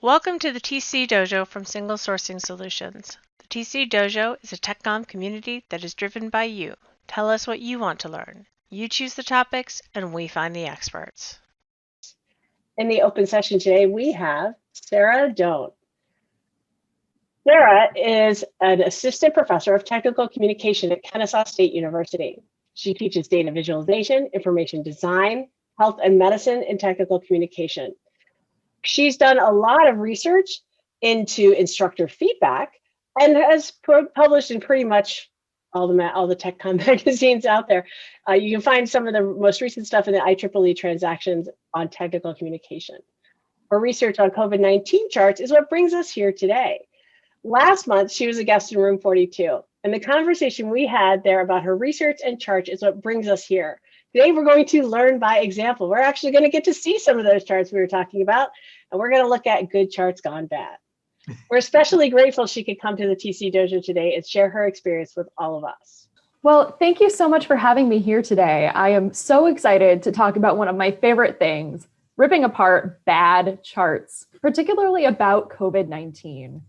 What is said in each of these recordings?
Welcome to the TC Dojo from Single Sourcing Solutions. The TC Dojo is a TechCom community that is driven by you. Tell us what you want to learn. You choose the topics, and we find the experts. In the open session today, we have Sarah Doan. Sarah is an assistant professor of technical communication at Kennesaw State University. She teaches data visualization, information design, health and medicine, and technical communication. She's done a lot of research into instructor feedback and has published in pretty much all the TechCom magazines out there. You can find some of the most recent stuff in the IEEE transactions on technical communication. Her research on COVID-19 charts is what brings us here today. Last month, she was a guest in room 42, and the conversation we had there about her research and charts is what brings us here. Today, we're going to learn by example. We're actually going to get to see some of those charts we were talking about, and we're going to look at good charts gone bad. We're especially grateful she could come to the TC Dojo today and share her experience with all of us. Well, thank you so much for having me here today. I am so excited to talk about one of my favorite things, ripping apart bad charts, particularly about COVID-19.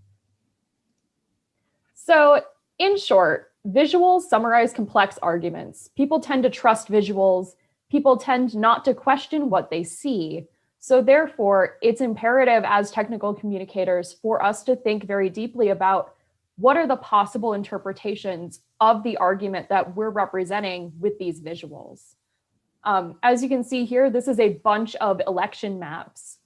So, in short, visuals summarize complex arguments. People tend to trust visuals. People tend not to question what they see. So therefore, it's imperative as technical communicators for us to think very deeply about what are the possible interpretations of the argument that we're representing with these visuals. As you can see here, this is a bunch of election maps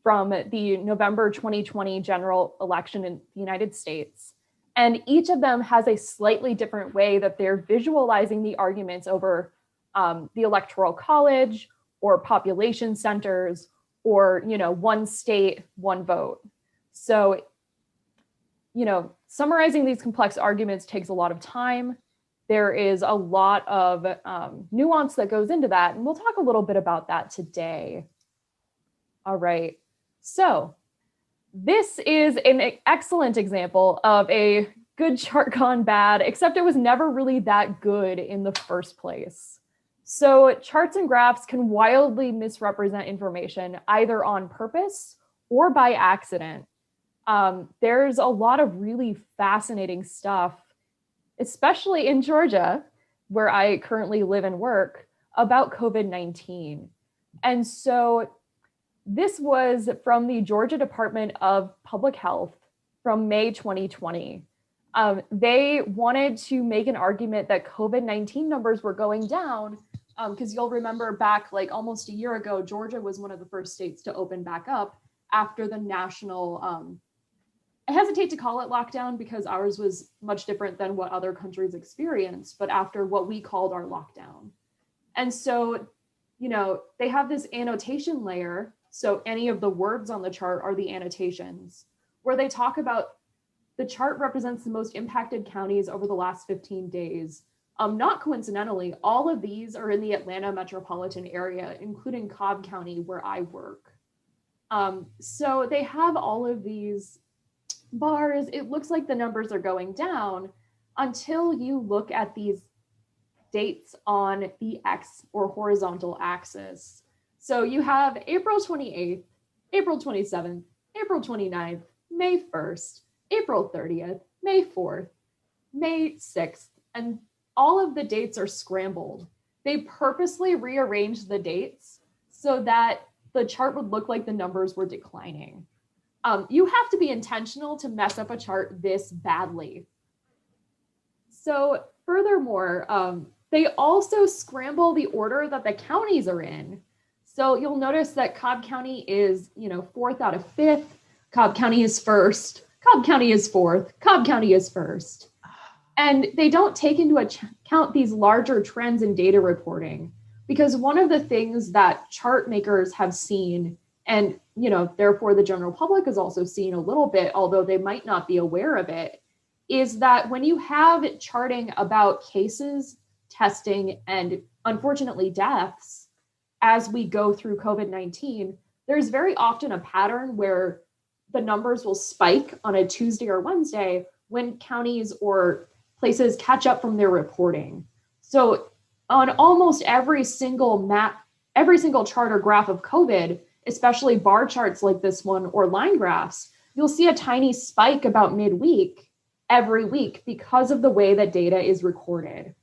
from the November 2020 general election in the United States. And each of them has a slightly different way that they're visualizing the arguments over the Electoral College or population centers or, one state, one vote. So, summarizing these complex arguments takes a lot of time. There is a lot of nuance that goes into that, and we'll talk a little bit about that today. All right, so this is an excellent example of a good chart gone bad, except it was never really that good in the first place. So charts and graphs can wildly misrepresent information either on purpose or by accident. There's a lot of really fascinating stuff, especially in Georgia, where I currently live and work, about COVID-19. And so this was from the Georgia Department of Public Health from May 2020. They wanted to make an argument that COVID-19 numbers were going down because you'll remember back like almost a year ago, Georgia was one of the first states to open back up after the national, I hesitate to call it lockdown because ours was much different than what other countries experienced, but after what we called our lockdown. And so, they have this annotation layer. So any of the words on the chart are the annotations where they talk about the chart represents the most impacted counties over the last 15 days. Not coincidentally, all of these are in the Atlanta metropolitan area, including Cobb County, where I work. So they have all of these bars. It looks like the numbers are going down until you look at these dates on the X or horizontal axis. So you have April 28th, April 27th, April 29th, May 1st, April 30th, May 4th, May 6th, and all of the dates are scrambled. They purposely rearranged the dates so that the chart would look like the numbers were declining. You have to be intentional to mess up a chart this badly. So furthermore, they also scramble the order that the counties are in. So you'll notice that Cobb County is, 4th out of 5th. Cobb County is 1st. Cobb County is 4th. Cobb County is 1st. And they don't take into account these larger trends in data reporting, because one of the things that chart makers have seen, and therefore the general public has also seen a little bit, although they might not be aware of it, is that when you have charting about cases, testing, and unfortunately deaths, as we go through COVID-19, there's very often a pattern where the numbers will spike on a Tuesday or Wednesday when counties or places catch up from their reporting. So on almost every single map, every single chart or graph of COVID, especially bar charts like this one or line graphs, you'll see a tiny spike about midweek every week because of the way that data is recorded.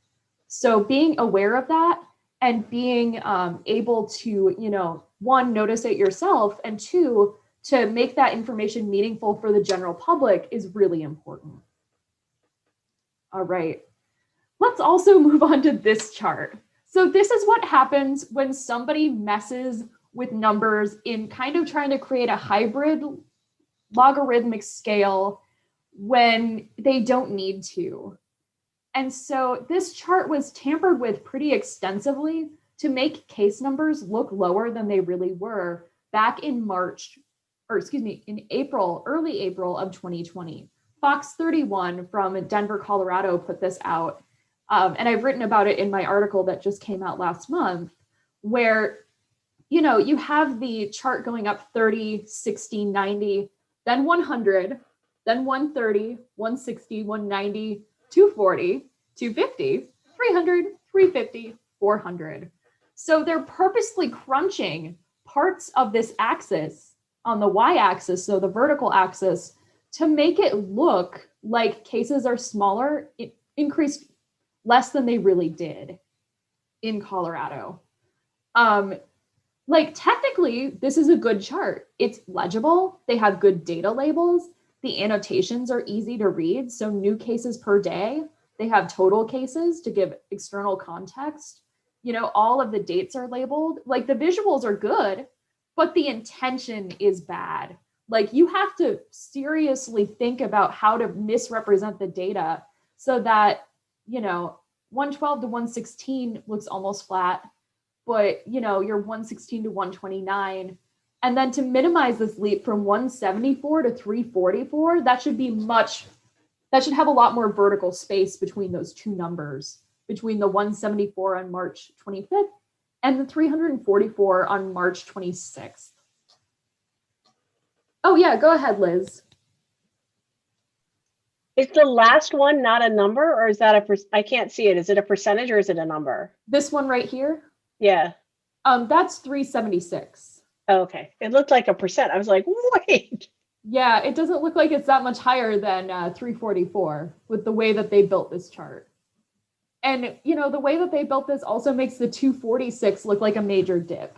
So being aware of that and being able to, one, notice it yourself, and two, to make that information meaningful for the general public is really important. All right, let's also move on to this chart. So this is what happens when somebody messes with numbers in kind of trying to create a hybrid logarithmic scale when they don't need to. And so this chart was tampered with pretty extensively to make case numbers look lower than they really were back in in April, early April of 2020. Fox 31 from Denver, Colorado put this out. And I've written about it in my article that just came out last month, where, you have the chart going up 30, 60, 90, then 100, then 130, 160, 190, 240, 250, 300, 350, 400. So they're purposely crunching parts of this axis on the y-axis, so the vertical axis, to make it look like cases are smaller, it increased less than they really did in Colorado. Technically, this is a good chart. It's legible. They have good data labels. The annotations are easy to read. So new cases per day. They have total cases to give external context. All of the dates are labeled. The visuals are good, but the intention is bad. You have to seriously think about how to misrepresent the data so that, 112 to 116 looks almost flat, but, you're 116 to 129. And then to minimize this leap from 174 to 344, that should have a lot more vertical space between those two numbers, between the 174 on March 25th and the 344 on March 26th. Oh yeah, go ahead, Liz. Is the last one not a number, or is that I can't see it. Is it a percentage or is it a number? This one right here? Yeah. That's 376. Oh, okay. It looked like a percent. I was like, wait. Yeah, it doesn't look like it's that much higher than 344 with the way that they built this chart. And, the way that they built this also makes the 246 look like a major dip.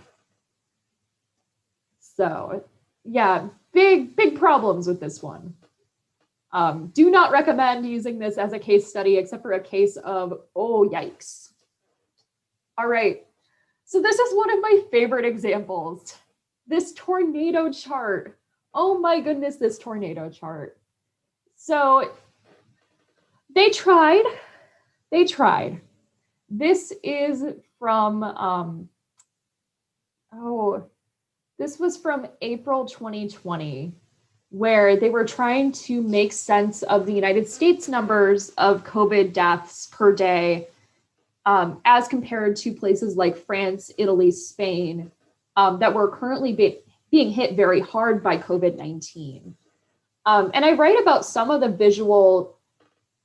So, yeah, big problems with this one. Do not recommend using this as a case study, except for a case of, oh, yikes. All right, so this is one of my favorite examples. This tornado chart. Oh my goodness, this tornado chart. So they tried. This is from, this was from April 2020, where they were trying to make sense of the United States numbers of COVID deaths per day as compared to places like France, Italy, Spain, that were currently being hit very hard by COVID-19. And I write about some of the visual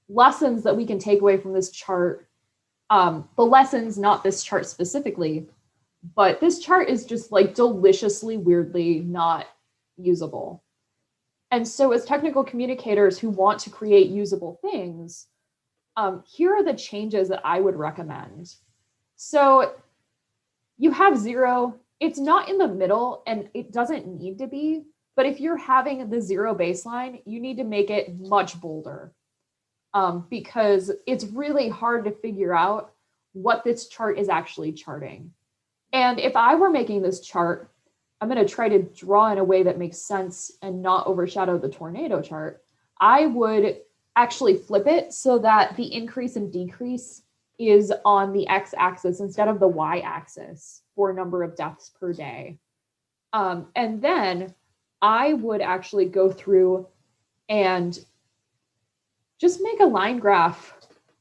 lessons that we can take away from this chart. The lessons, not this chart specifically, but this chart is just deliciously, weirdly not usable. And so as technical communicators who want to create usable things, here are the changes that I would recommend. So you have 0. It's not in the middle and it doesn't need to be, but if you're having the 0 baseline, you need to make it much bolder because it's really hard to figure out what this chart is actually charting. And if I were making this chart, I'm going to try to draw in a way that makes sense and not overshadow the tornado chart. I would actually flip it so that the increase and decrease is on the x-axis instead of the y-axis for number of deaths per day. And then I would actually go through and just make a line graph.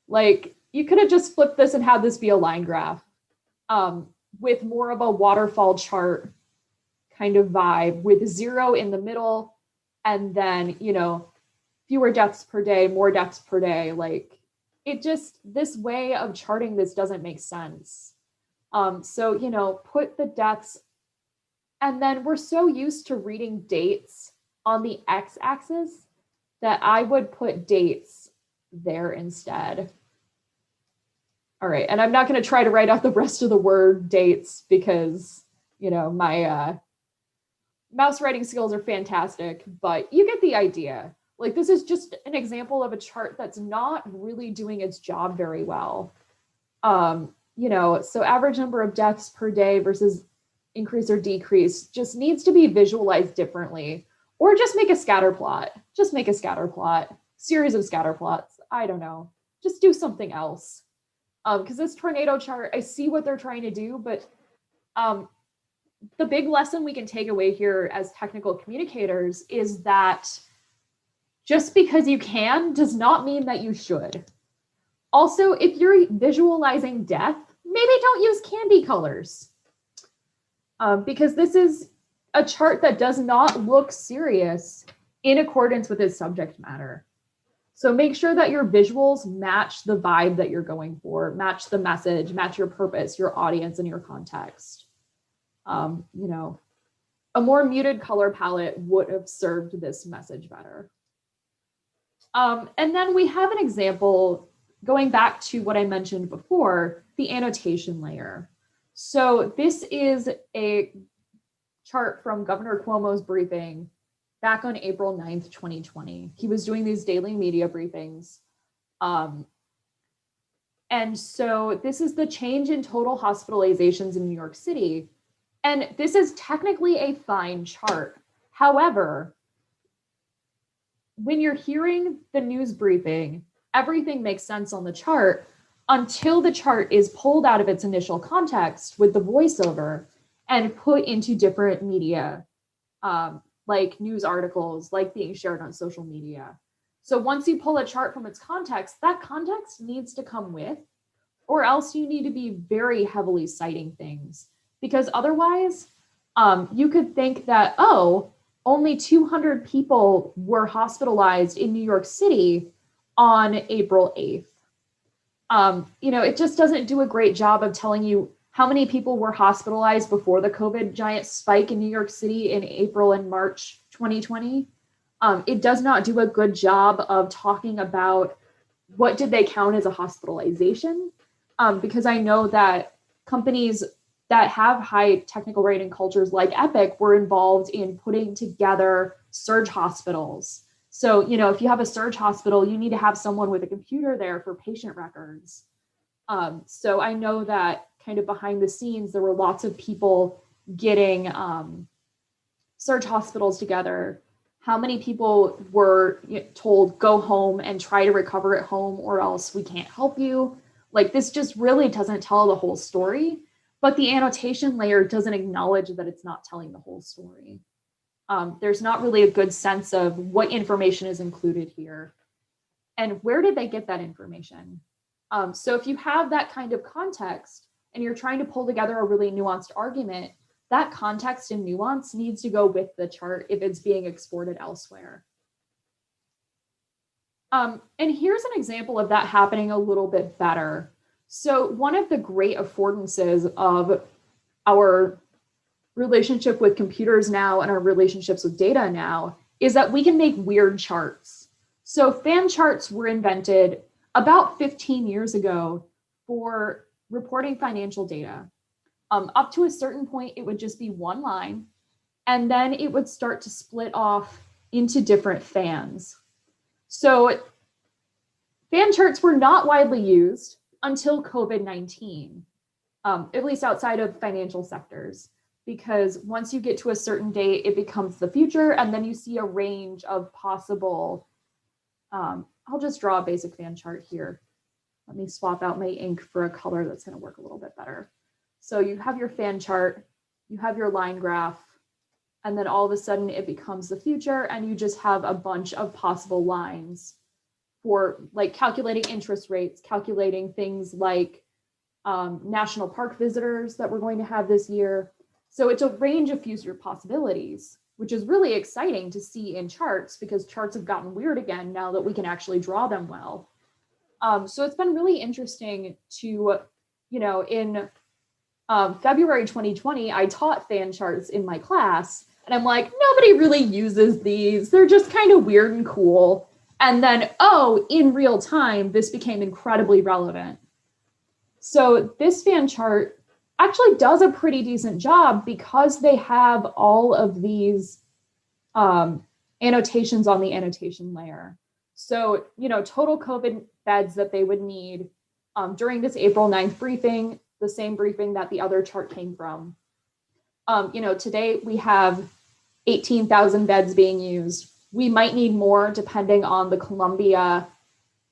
You could have just flipped this and had this be a line graph with more of a waterfall chart kind of vibe with 0 in the middle and then, fewer deaths per day, more deaths per day. This way of charting this doesn't make sense. So, put the deaths And then we're so used to reading dates on the x-axis that I would put dates there instead. All right, and I'm not going to try to write out the rest of the word dates because, you know, my mouse writing skills are fantastic, but you get the idea. Like, this is just an example of a chart that's not really doing its job very well. You know, so average number of deaths per day versus increase or decrease just needs to be visualized differently, or just make a scatter plot. Just make a scatter plot, series of scatter plots. I don't know. Just do something else. Because this tornado chart, I see what they're trying to do, but the big lesson we can take away here as technical communicators is that just because you can does not mean that you should. Also, if you're visualizing death, maybe don't use candy colors. Because this is a chart that does not look serious in accordance with its subject matter. So make sure that your visuals match the vibe that you're going for, match the message, match your purpose, your audience, and your context. You know, a more muted color palette would have served this message better. And then we have an example going back to what I mentioned before, the annotation layer. So this is a chart from Governor Cuomo's briefing back on April 9th, 2020. He was doing these daily media briefings. And so this is the change in total hospitalizations in New York City. And this is technically a fine chart. However, when you're hearing the news briefing, everything makes sense on the chart until the chart is pulled out of its initial context with the voiceover and put into different media, like news articles, like being shared on social media. So once you pull a chart from its context, that context needs to come with, or else you need to be very heavily citing things. Because otherwise, you could think that, oh, only 200 people were hospitalized in New York City on April 8th. You know, it just doesn't do a great job of telling you how many people were hospitalized before the COVID giant spike in New York City in April and March 2020. It does not do a good job of talking about what did they count as a hospitalization, because I know that companies that have high technical writing cultures like Epic were involved in putting together surge hospitals. So, you know, if you have a surge hospital, you need to have someone with a computer there for patient records. So I know that kind of behind the scenes, there were lots of people getting surge hospitals together. How many people were told, go home and try to recover at home or else we can't help you? Like, this just really doesn't tell the whole story. But the annotation layer doesn't acknowledge that it's not telling the whole story. There's not really a good sense of what information is included here. And where did they get that information? So if you have that kind of context and you're trying to pull together a really nuanced argument, that context and nuance needs to go with the chart if it's being exported elsewhere. And here's an example of that happening a little bit better. So one of the great affordances of our relationship with computers now and our relationships with data now is that we can make weird charts. So fan charts were invented about 15 years ago for reporting financial data. Up to a certain point, it would just be one line, and then it would start to split off into different fans. So fan charts were not widely used until COVID-19, at least outside of financial sectors, because once you get to a certain date, it becomes the future, and then you see a range of possible, I'll just draw a basic fan chart here. Let me swap out my ink for a color that's gonna work a little bit better. So you have your fan chart, you have your line graph, and then all of a sudden it becomes the future, and you just have a bunch of possible lines for like calculating interest rates, calculating things like national park visitors that we're going to have this year. So it's a range of future possibilities, which is really exciting to see in charts because charts have gotten weird again now that we can actually draw them well. So it's been really interesting to, you know, in February 2020, I taught fan charts in my class, and I'm like, nobody really uses these. They're just kind of weird and cool. And then, oh, in real time, this became incredibly relevant. So this fan chart actually does a pretty decent job because they have all of these annotations on the annotation layer. So, total COVID beds that they would need during this April 9th briefing, the same briefing that the other chart came from. Today we have 18,000 beds being used. We might need more depending on the Columbia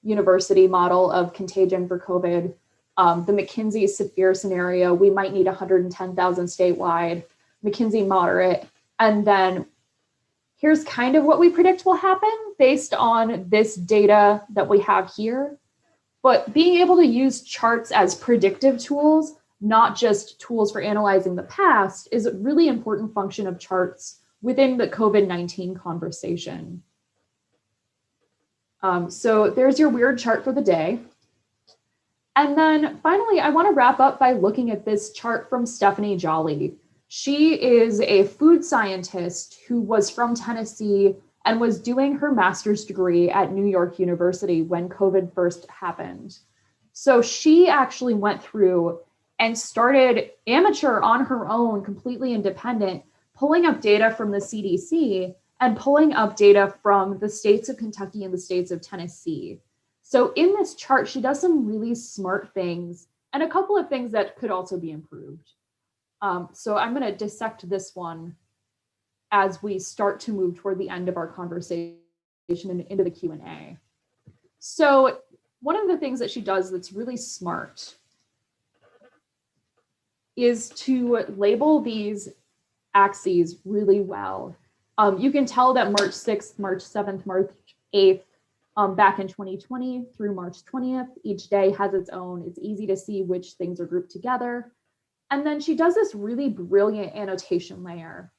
University model of contagion for COVID. The McKinsey severe scenario, we might need 110,000 statewide, McKinsey moderate. And then here's kind of what we predict will happen based on this data that we have here. But being able to use charts as predictive tools, not just tools for analyzing the past, is a really important function of charts within the COVID-19 conversation. So there's your weird chart for the day. And then finally, I want to wrap up by looking at this chart from Stephanie Jolly. She is a food scientist who was from Tennessee and was doing her master's degree at New York University when COVID first happened. So she actually went through and started amateur on her own, completely independent, pulling up data from the CDC and pulling up data from the states of Kentucky and the states of Tennessee. So in this chart, she does some really smart things and a couple of things that could also be improved. So I'm going to dissect this one as we start to move toward the end of our conversation and into the Q&A. So one of the things that she does that's really smart is to label these axes really well. You can tell that March 6th, March 7th, March 8th, back in 2020 through March 20th, each day has its own. It's easy to see which things are grouped together. And then she does this really brilliant annotation layer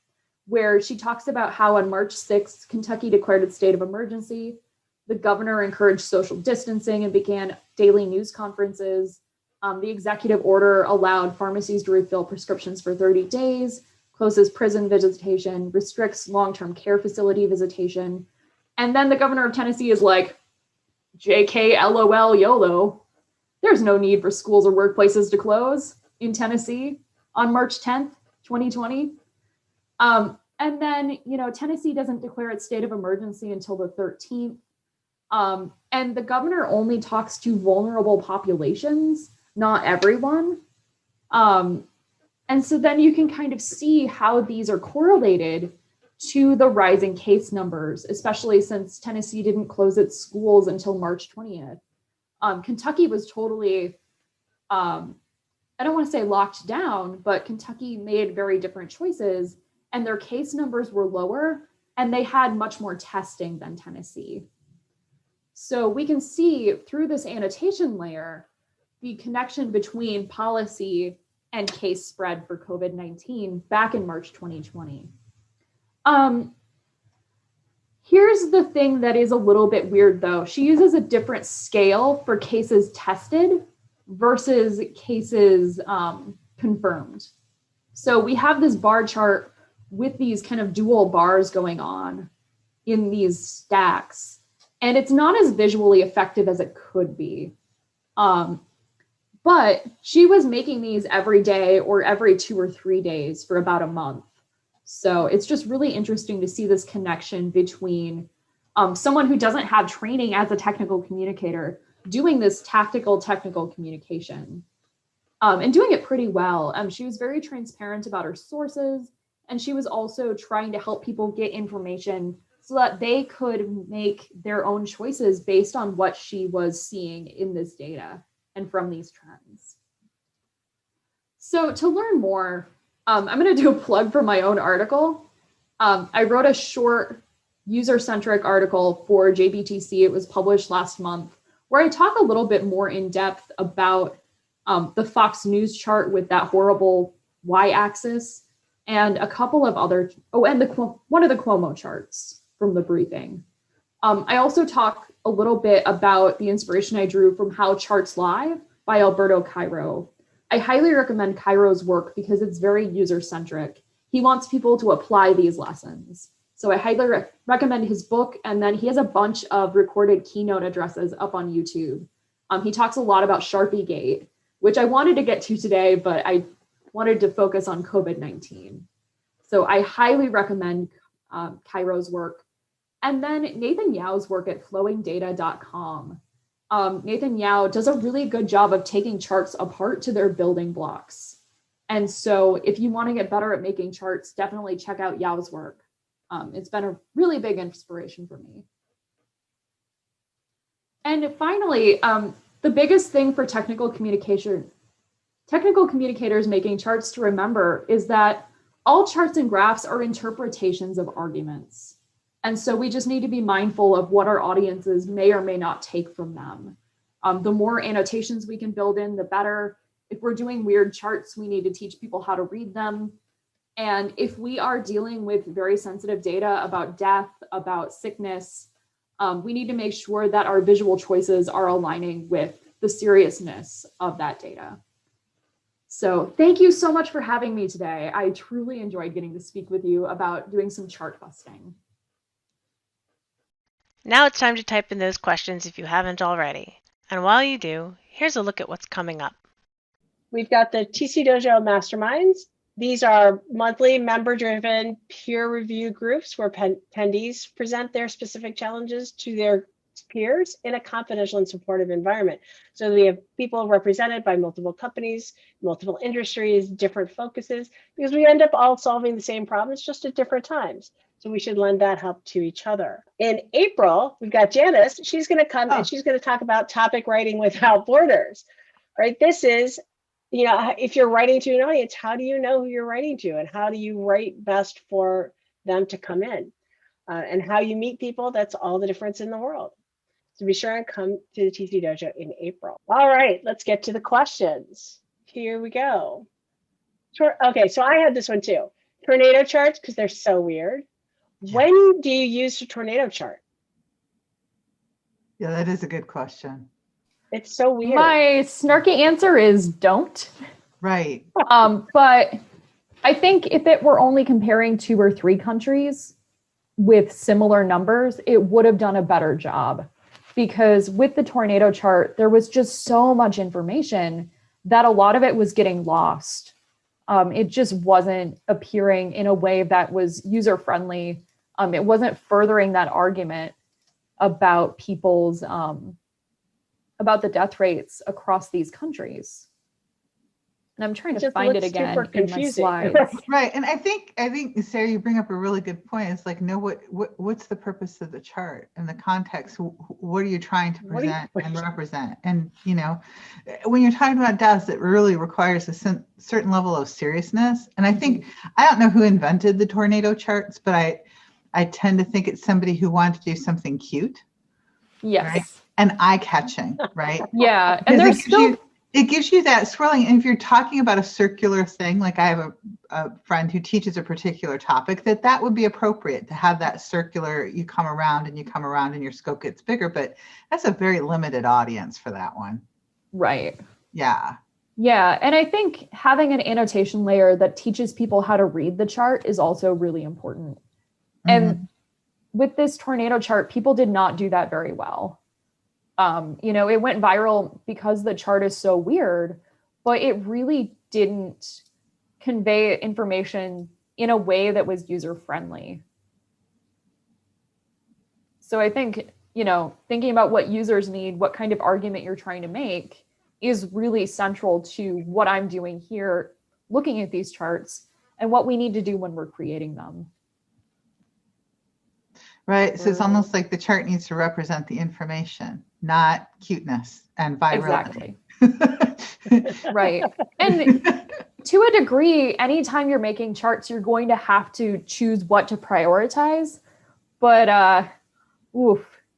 where she talks about how on March 6th, Kentucky declared its state of emergency. The governor encouraged social distancing and began daily news conferences. The executive order allowed pharmacies to refill prescriptions for 30 days, closes prison visitation, restricts long-term care facility visitation. And then the governor of Tennessee is like, JK, LOL, YOLO. There's no need for schools or workplaces to close in Tennessee on March 10th, 2020. And then, Tennessee doesn't declare its state of emergency until the 13th. And the governor only talks to vulnerable populations, not everyone. And so then you can kind of see how these are correlated to the rising case numbers, especially since Tennessee didn't close its schools until March 20th. Kentucky was totally, I don't want to say locked down, but Kentucky made very different choices and their case numbers were lower and they had much more testing than Tennessee. So we can see through this annotation layer, the connection between policy and case spread for COVID-19 back in March 2020. Here's the thing that is a little bit weird though. She uses a different scale for cases tested versus cases confirmed. So we have this bar chart with these kind of dual bars going on in these stacks, and it's not as visually effective as it could be. But she was making these every day or every 2 or 3 days for about a month. So it's just really interesting to see this connection between someone who doesn't have training as a technical communicator doing this tactical technical communication and doing it pretty well. She was very transparent about her sources, and she was also trying to help people get information so that they could make their own choices based on what she was seeing in this data and from these trends. So to learn more, I'm going to do a plug for my own article. I wrote a short user-centric article for JBTC. It was published last month, where I talk a little bit more in depth about the Fox News chart with that horrible y-axis and a couple of other, and one of the Cuomo charts from the briefing. I also talk a little bit about the inspiration I drew from How Charts Lie by Alberto Cairo, I highly recommend Cairo's work because it's very user-centric. He wants people to apply these lessons. So I highly recommend his book. And then he has a bunch of recorded keynote addresses up on YouTube. He talks a lot about Sharpiegate, which I wanted to get to today, but I wanted to focus on COVID-19. So I highly recommend Cairo's work. And then Nathan Yao's work at flowingdata.com. Nathan Yao does a really good job of taking charts apart to their building blocks. And so if you want to get better at making charts, definitely check out Yao's work. It's been a really big inspiration for me. And finally, the biggest thing for technical communicators making charts to remember is that all charts and graphs are interpretations of arguments. And so we just need to be mindful of what our audiences may or may not take from them. The more annotations we can build in, the better. If we're doing weird charts, we need to teach people how to read them. And if we are dealing with very sensitive data about death, about sickness, we need to make sure that our visual choices are aligning with the seriousness of that data. So thank you so much for having me today. I truly enjoyed getting to speak with you about doing some chart busting. Now it's time to type in those questions if you haven't already. And while you do, here's a look at what's coming up. We've got the TC Dojo Masterminds. These are monthly member-driven peer review groups where attendees present their specific challenges to their peers in a confidential and supportive environment. So we have people represented by multiple companies, multiple industries, different focuses, because we end up all solving the same problems just at different times. So we should lend that help to each other. In April, we've got Janice. She's going to come and she's going to talk about topic writing without borders. Right? This is, you know, if you're writing to an audience, how do you know who you're writing to, and how do you write best for them to come in, and how you meet people? That's all the difference in the world. So be sure and come to the TC Dojo in April. All right, let's get to the questions. Here we go. Okay, so I had this one too. Tornado charts, because they're so weird. When do you use a tornado chart? Yeah, that is a good question. It's so weird. My snarky answer is don't. Right. But I think if it were only comparing 2 or 3 countries with similar numbers, it would have done a better job. Because with the tornado chart, there was just so much information that a lot of it was getting lost. It just wasn't appearing in a way that was user-friendly. It wasn't furthering that argument about people's, about the death rates across these countries. And I'm trying to find it again in my slides. Right. And I think, Sarah, you bring up a really good point. It's like, know what's the purpose of the chart and the context? What are you trying to present and represent? And, you know, when you're talking about deaths, it really requires a certain level of seriousness. And I think, I don't know who invented the tornado charts, but I tend to think it's somebody who wanted to do something cute. Yes. Right? And eye-catching, right? Yeah. And there's still... It gives you that swirling. And if you're talking about a circular thing, like I have a friend who teaches a particular topic, that would be appropriate to have that circular, you come around and your scope gets bigger, but that's a very limited audience for that one. Right. Yeah. Yeah. And I think having an annotation layer that teaches people how to read the chart is also really important. Mm-hmm. And with this tornado chart, people did not do that very well. You know, it went viral because the chart is so weird, but it really didn't convey information in a way that was user-friendly. So I think, you know, thinking about what users need, what kind of argument you're trying to make is really central to what I'm doing here, looking at these charts and what we need to do when we're creating them. Right. So it's almost like the chart needs to represent the information, not cuteness and virality. Exactly. Right. And to a degree, anytime you're making charts, you're going to have to choose what to prioritize. But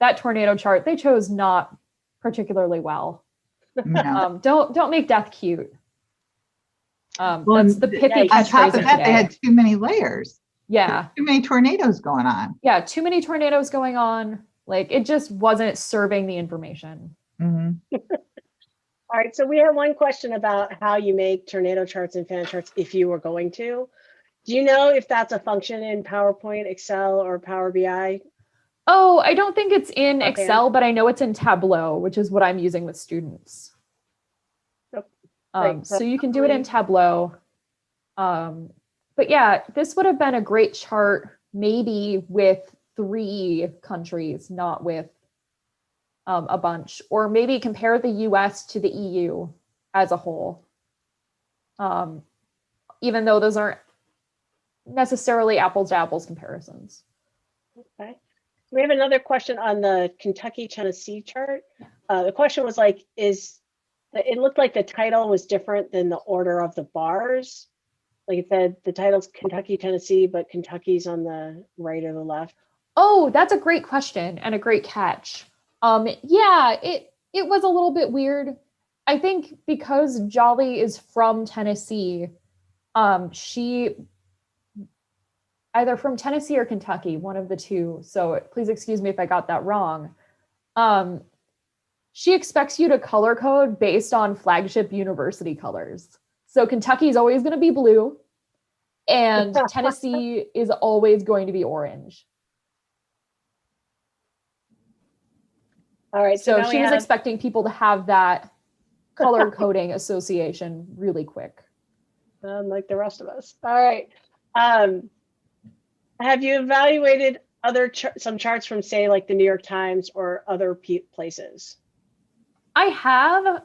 that tornado chart, they chose not particularly well. No. Don't make death cute. That's the pithy catchphrase. On top of that, they had too many layers. Yeah. Too many tornadoes going on. Yeah, too many tornadoes going on. Like, it just wasn't serving the information. Mm-hmm. All right, so we have one question about how you make tornado charts and fan charts if you were going to. Do you know if that's a function in PowerPoint, Excel, or Power BI? Oh, I don't think it's in Offhand? Excel, but I know it's in Tableau, which is what I'm using with students. Nope. Great. So you can do it in Tableau. But yeah, this would have been a great chart, maybe with 3 countries, not with a bunch, or maybe compare the US to the EU as a whole. Even though those aren't necessarily apples to apples comparisons. Okay. We have another question on the Kentucky-Tennessee chart. The question was like, it looked like the title was different than the order of the bars. Like it said, the title's Kentucky-Tennessee, but Kentucky's on the right or the left. Oh, that's a great question and a great catch. Yeah, it was a little bit weird. I think because Jolly is from Tennessee, she either from Tennessee or Kentucky, one of the two. So please excuse me if I got that wrong. She expects you to color code based on flagship university colors. So Kentucky is always going to be blue, and Tennessee is always going to be orange. All right. So she was expecting people to have that color coding association really quick. Like the rest of us. All right. Have you evaluated some charts from, say, like the New York Times or other places? I have,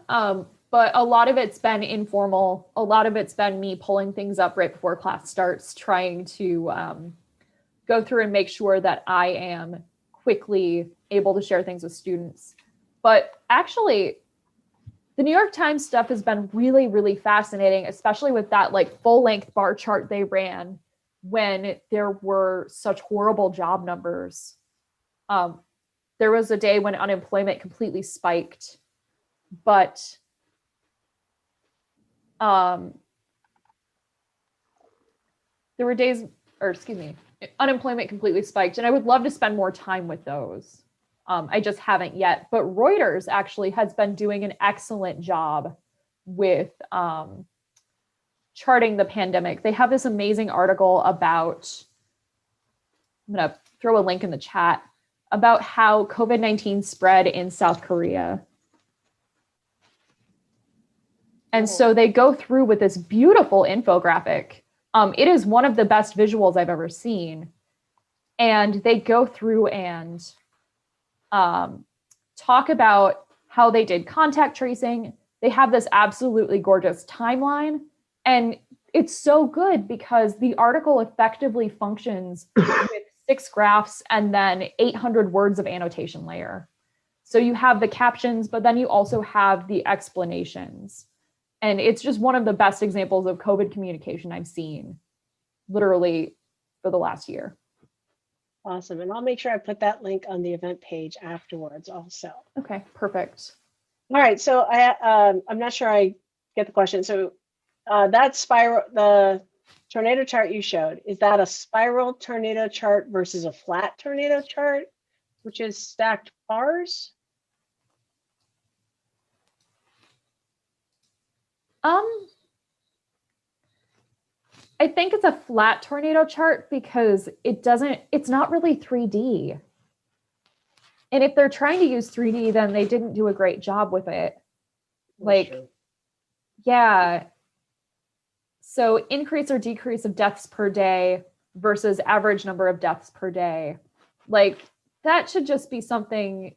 but a lot of it's been informal. A lot of it's been me pulling things up right before class starts, trying to go through and make sure that I am quickly able to share things with students. But actually, the New York Times stuff has been really, really fascinating, especially with that like full-length bar chart they ran when there were such horrible job numbers. There was a day when unemployment completely spiked, but there were days, unemployment completely spiked, and I would love to spend more time with those. I just haven't yet. But Reuters actually has been doing an excellent job with charting the pandemic. They have this amazing article about, I'm going to throw a link in the chat, about how COVID-19 spread in South Korea. And so they go through with this beautiful infographic. It is one of the best visuals I've ever seen. And they go through and talk about how they did contact tracing. They have this absolutely gorgeous timeline. And it's so good because the article effectively functions with 6 graphs and then 800 words of annotation layer. So you have the captions, but then you also have the explanations. And it's just one of the best examples of COVID communication I've seen literally for the last year. Awesome. And I'll make sure I put that link on the event page afterwards also. Okay, perfect. All right. So I'm not sure I get the question. So that spiral, the tornado chart you showed, is that a spiral tornado chart versus a flat tornado chart, which is stacked bars? I think it's a flat tornado chart because it's not really 3D. And if they're trying to use 3D, then they didn't do a great job with it. Yeah. So increase or decrease of deaths per day versus average number of deaths per day. Like that should just be something,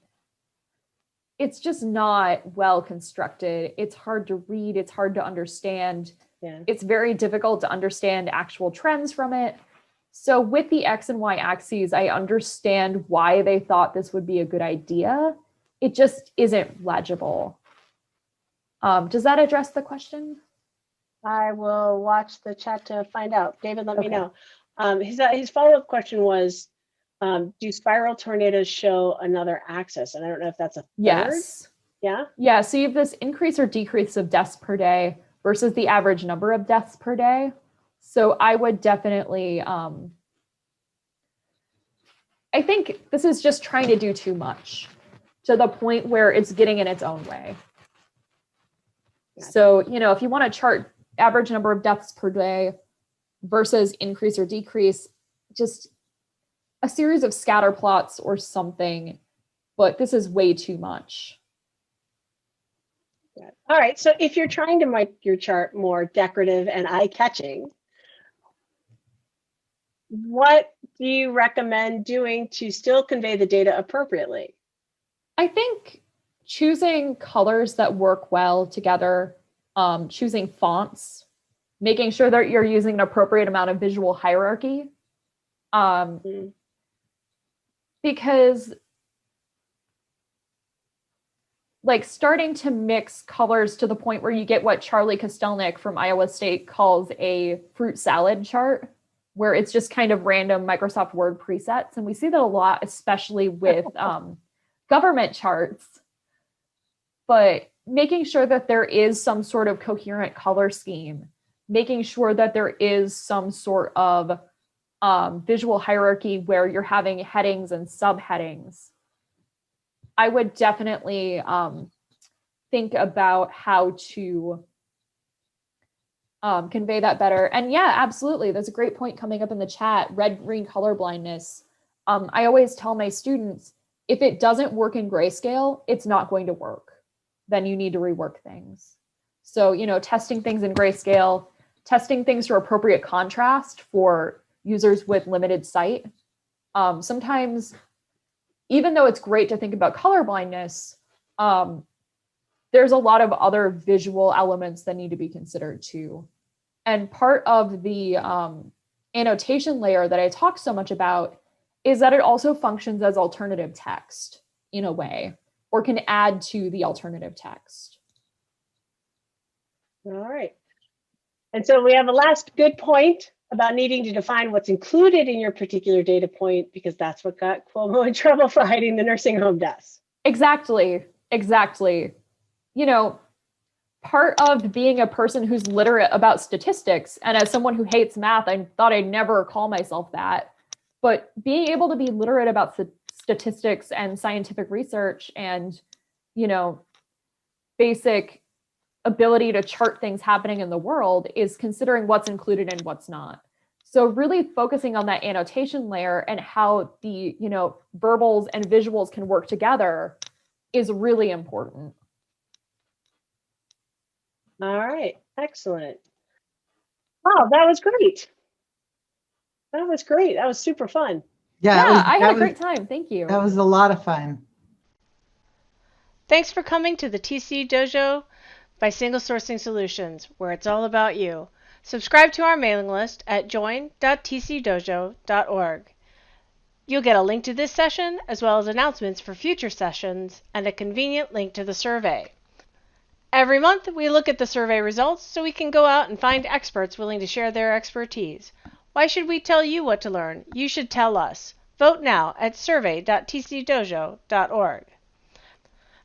it's just not well constructed. It's hard to read. It's hard to understand. Yeah. It's very difficult to understand actual trends from it. So with the X and Y axes, I understand why they thought this would be a good idea. It just isn't legible. Does that address the question? I will watch the chat to find out. David, let me know. His follow-up question was, do spiral tornadoes show another axis? And I don't know if that's a third. Yes. Yeah? Yeah, so you have this increase or decrease of deaths per day versus the average number of deaths per day. So I would definitely, I think this is just trying to do too much to the point where it's getting in its own way. So, if you want to chart average number of deaths per day versus increase or decrease, just a series of scatter plots or something, but this is way too much. All right, so if you're trying to make your chart more decorative and eye-catching, what do you recommend doing to still convey the data appropriately? I think choosing colors that work well together, choosing fonts, making sure that you're using an appropriate amount of visual hierarchy. Because starting to mix colors to the point where you get what Charlie Kostelnik from Iowa State calls a fruit salad chart, where it's just kind of random Microsoft Word presets. And we see that a lot, especially with government charts. But making sure that there is some sort of coherent color scheme, making sure that there is some sort of visual hierarchy where you're having headings and subheadings. I would definitely think about how to convey that better. And yeah, absolutely. There's a great point coming up in the chat, red-green color blindness. I always tell my students, if it doesn't work in grayscale, it's not going to work. Then you need to rework things. So, testing things in grayscale, testing things for appropriate contrast for users with limited sight. Sometimes, even though it's great to think about color blindness, there's a lot of other visual elements that need to be considered too. And part of the annotation layer that I talk so much about is that it also functions as alternative text in a way, or can add to the alternative text. All right. And so we have a last good point about needing to define what's included in your particular data point, because that's what got Cuomo in trouble for hiding the nursing home deaths. Exactly. Part of being a person who's literate about statistics, and as someone who hates math, I thought I'd never call myself that, but being able to be literate about statistics and scientific research and, basic ability to chart things happening in the world is considering what's included and what's not. So really focusing on that annotation layer and how the, verbals and visuals can work together is really important. All right, excellent. Wow, that was great. That was super fun. Yeah, I had a great time. Thank you. That was a lot of fun. Thanks for coming to the TC Dojo by Single Sourcing Solutions, where it's all about you. Subscribe to our mailing list at join.tcdojo.org. You'll get a link to this session, as well as announcements for future sessions, and a convenient link to the survey. Every month, we look at the survey results so we can go out and find experts willing to share their expertise. Why should we tell you what to learn? You should tell us. Vote now at survey.tcdojo.org.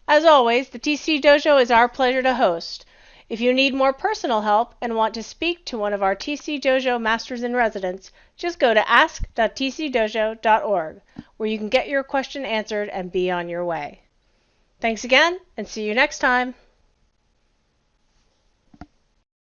As always, the TC Dojo is our pleasure to host. If you need more personal help and want to speak to one of our TC Dojo Masters in Residence, just go to ask.tcdojo.org, where you can get your question answered and be on your way. Thanks again, and see you next time.